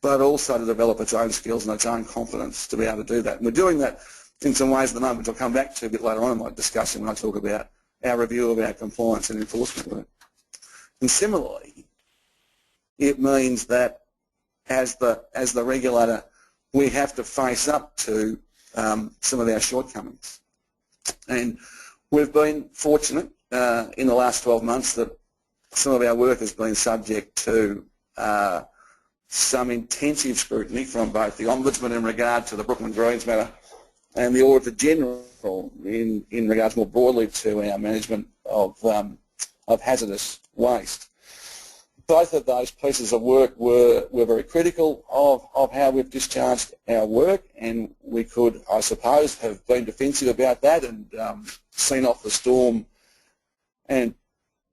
but also to develop its own skills and its own confidence to be able to do that. And we're doing that in some ways at the moment, which I'll come back to a bit later on in my discussion when I talk about our review of our compliance and enforcement work. And similarly, it means that as the regulator, we have to face up to some of our shortcomings. And we've been fortunate in the last 12 months that some of our work has been subject to some intensive scrutiny from both the Ombudsman in regard to the Brooklyn Greens matter and the Auditor General in regards more broadly to our management of hazardous waste. Both of those pieces of work were very critical of how we've discharged our work, and we could, I suppose, have been defensive about that and seen off the storm and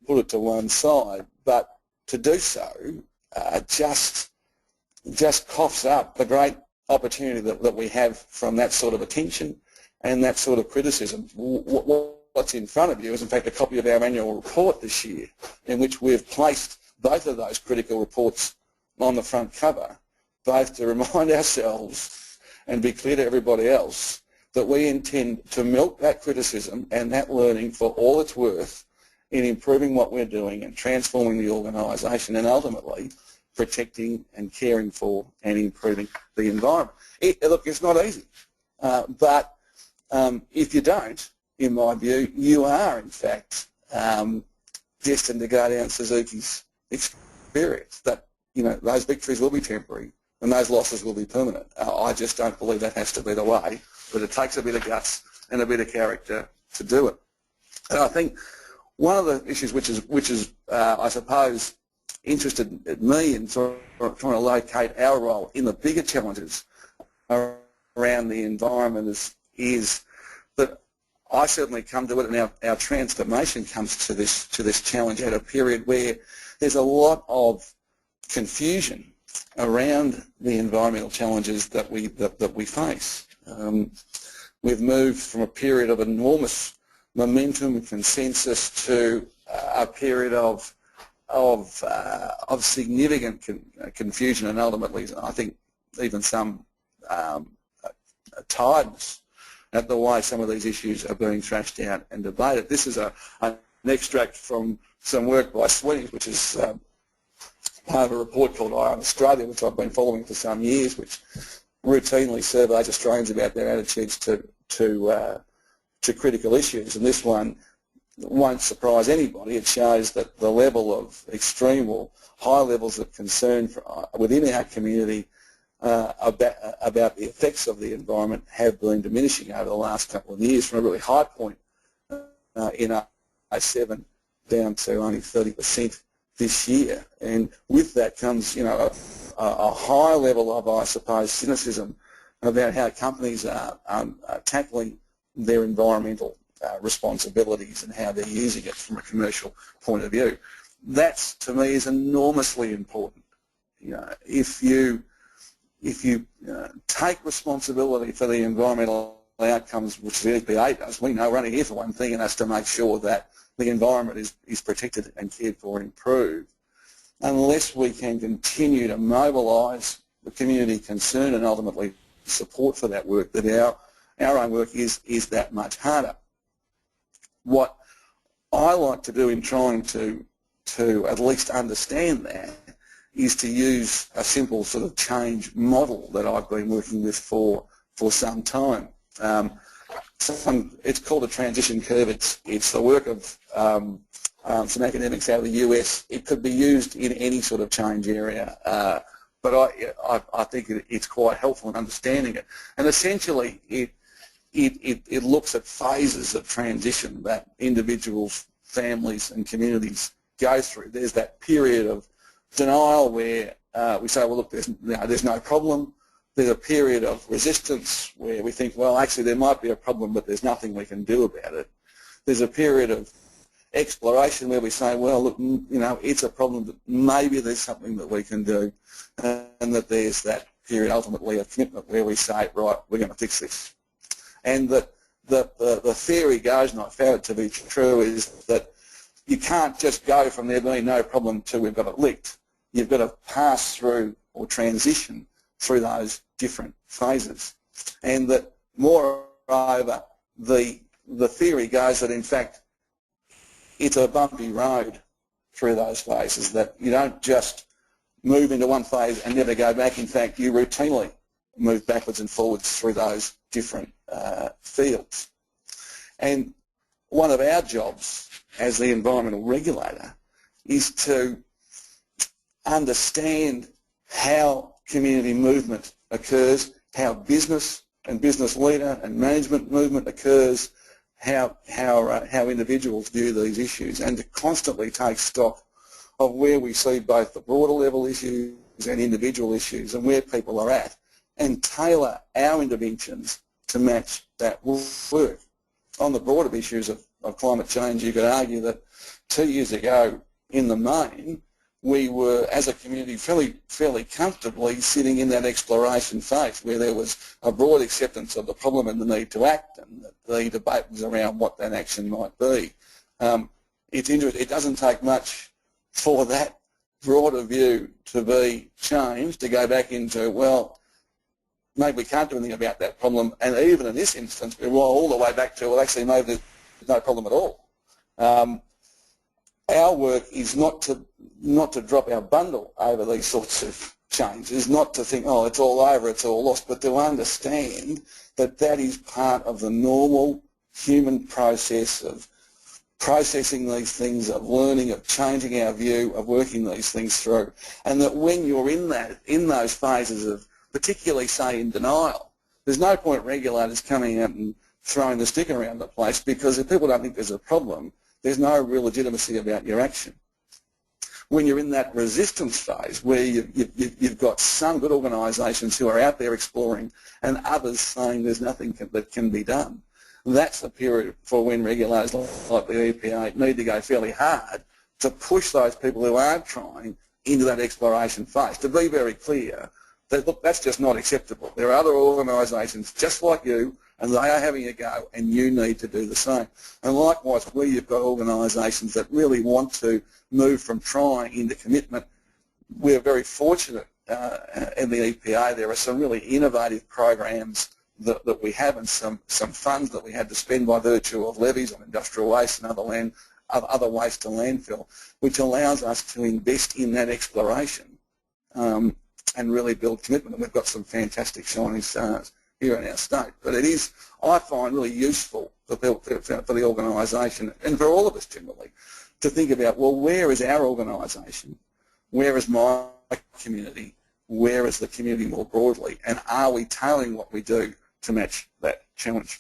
put it to one side. But to do so just coughs up the great opportunity that we have from that sort of attention and that sort of criticism. What's in front of you is in fact a copy of our annual report this year, in which we've placed both of those critical reports on the front cover, both to remind ourselves and be clear to everybody else that we intend to milk that criticism and that learning for all it's worth in improving what we're doing and transforming the organisation and ultimately protecting and caring for and improving the environment. Look, it's not easy, but if you don't, in my view, you are in fact destined to go down Suzuki's experience, that those victories will be temporary and those losses will be permanent. I just don't believe that has to be the way, but it takes a bit of guts and a bit of character to do it. And I think one of the issues which is I suppose interested me in sort of trying to locate our role in the bigger challenges around the environment is that I certainly come to it, and our transformation comes to this challenge at a period where there's a lot of confusion around the environmental challenges that we face. We've moved from a period of enormous momentum and consensus to a period of significant confusion and ultimately, I think, even some tiredness at the way some of these issues are being thrashed out and debated. This is an extract from some work by Sweeney, which is part of a report called Eye on Australia, which I've been following for some years, which routinely surveys Australians about their attitudes to critical issues. And this one won't surprise anybody. It shows that the level of extreme or high levels of concern within our community about the effects of the environment have been diminishing over the last couple of years, from a really high point in 2007 down to only 30% this year. And with that comes, a high level of, I suppose, cynicism about how companies are tackling their environmental responsibilities and how they're using it from a commercial point of view. That, to me, is enormously important. If you take responsibility for the environmental outcomes, which the EPA does, we know we're only here for one thing, and that's to make sure that the environment is protected and cared for and improved. Unless we can continue to mobilise the community concern and ultimately support for that work, that our own work is that much harder. What I like to do in trying to at least understand that is to use a simple sort of change model that I've been working with for some time. It's called a transition curve. It's the work of some academics out of the US. It could be used in any sort of change area, but I think it's quite helpful in understanding it. And essentially, it looks at phases of transition that individuals, families, and communities go through. There's that period of denial where we say, well, look, there's no problem. There's a period of resistance where we think, well, actually there might be a problem, but there's nothing we can do about it. There's a period of exploration where we say, well, look, it's a problem, but maybe there's something that we can do, and that there's that period ultimately of commitment where we say, right, we're going to fix this. And that the theory goes, and I found it to be true, is that you can't just go from there being no problem to we've got it licked. You've got to pass through or transition through those different phases. And that moreover, the theory goes that in fact it's a bumpy road through those phases, that you don't just move into one phase and never go back. In fact, you routinely move backwards and forwards through those different fields. And one of our jobs as the environmental regulator is to understand how community movement occurs, how business and business leader and management movement occurs, how individuals view these issues, and to constantly take stock of where we see both the broader level issues and individual issues and where people are at, and tailor our interventions to match that work. On the broader issues of climate change, you could argue that 2 years ago, in the main, we were, as a community, fairly comfortably sitting in that exploration phase where there was a broad acceptance of the problem and the need to act, and the debate was around what that action might be. It's interesting. It doesn't take much for that broader view to be changed, to go back into, well, maybe we can't do anything about that problem, and even in this instance, we're all the way back to, well, actually, maybe there's no problem at all. Our work is not to drop our bundle over these sorts of changes, not to think, oh, it's all over, it's all lost, but to understand that that is part of the normal human process of processing these things, of learning, of changing our view, of working these things through. And that when you're in those phases of, particularly, say, in denial, there's no point regulators coming out and throwing the stick around the place, because if people don't think there's a problem, there's no real legitimacy about your action. When you're in that resistance phase where you've got some good organisations who are out there exploring and others saying there's nothing that can be done, that's the period for when regulators like the EPA need to go fairly hard to push those people who aren't trying into that exploration phase. To be very clear, that, look, that's just not acceptable. There are other organisations just like you, and they are having a go, and you need to do the same. And likewise, where you've got organisations that really want to move from trying into commitment, we're very fortunate in the EPA. There are some really innovative programs that we have, and some funds that we had to spend by virtue of levies on industrial waste and other waste to landfill, which allows us to invest in that exploration and really build commitment. And we've got some fantastic shining stars here in our state. But it is, I find, really useful for the organisation and for all of us generally to think about, well, where is our organisation? Where is my community? Where is the community more broadly? And are we tailoring what we do to match that challenge?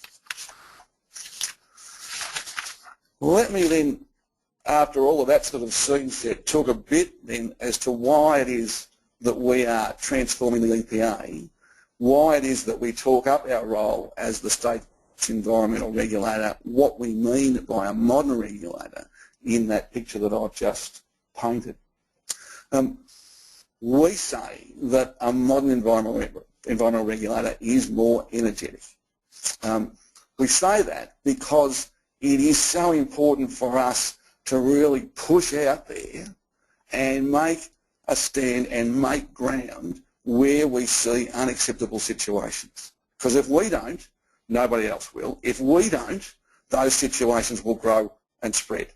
Let me then, after all of that sort of scene set, talk a bit then as to why it is that we are transforming the EPA, why it is that we talk up our role as the state's environmental regulator, what we mean by a modern regulator in that picture that I've just painted. We say that a modern environmental regulator is more energetic. We say that because it is so important for us to really push out there and make a stand and make ground where we see unacceptable situations. Because if we don't, nobody else will. If we don't, those situations will grow and spread.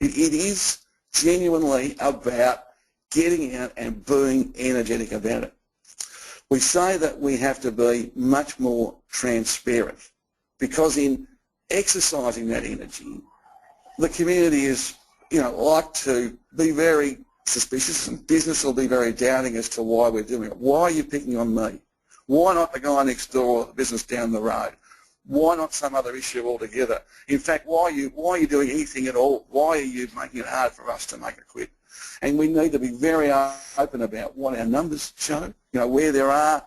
It is genuinely about getting out and being energetic about it. We say that we have to be much more transparent, because in exercising that energy, the community is, like to be very suspicious, and business will be very doubting as to why we're doing it. Why are you picking on me? Why not the guy next door or the business down the road? Why not some other issue altogether? In fact, why are you doing anything at all? Why are you making it hard for us to make a quit? And we need to be very open about what our numbers show, where there are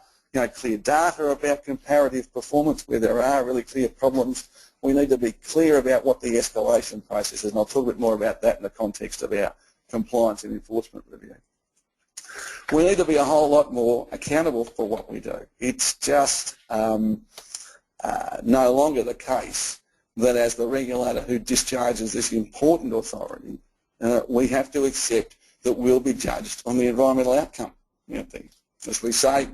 clear data about comparative performance, where there are really clear problems. We need to be clear about what the escalation process is, and I'll talk a bit more about that in the context of our compliance and enforcement review. We need to be a whole lot more accountable for what we do. It's just no longer the case that as the regulator who discharges this important authority, we have to accept that we'll be judged on the environmental outcome. as we say.